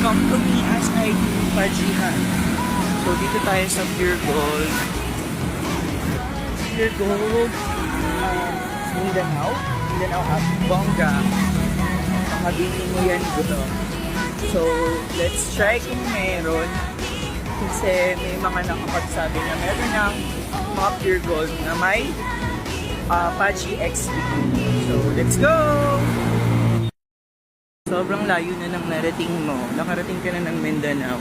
Come to me as I do Pajihan. So, dito tayo sa Pure Gold. Pure Gold, Mindanao. Mindanao at Bongga. Makabili mo yan dito. So, let's try kung meron. Kasi may mga nakapagsabi na meron ng mga Pure Gold na may Paji XP. So, let's go! Sobrang layo na ng narating mo. Nakarating ka na ng Mindanao.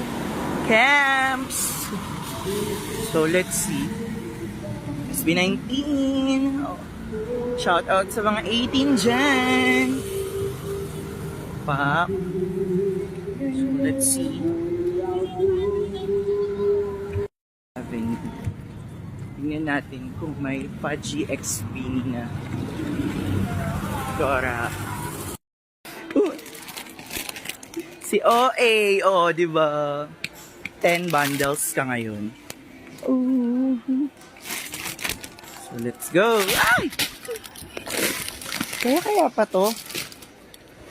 Camps! So, let's see. SB19! Oh. Shout out sa mga 18 dyan! Pa. So, let's see. Tingnan natin kung may Paji XP na. Dora. Si OA, oh, di ba? 10 bundles ka ngayon. So, let's go. Ay! Kaya pa to?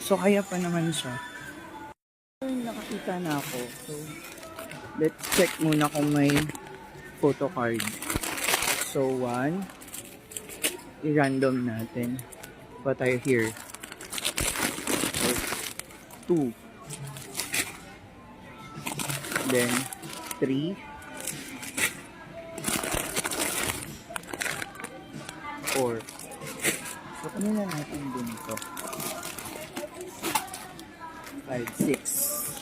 So, kaya pa naman siya. Nakakita na ako. So, let's check muna kung may photo card. So, 1. I-random natin. What tayo here? So, 2. Then, 3. 4. So, ano na natin din ito? 5, 6.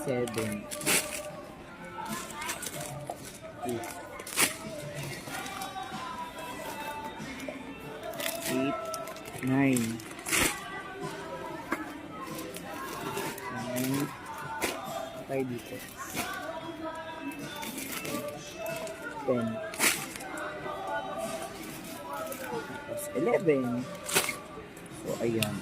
7. 8. 9. 9. Tayo dito. 10. Tapos 11. So, ayan.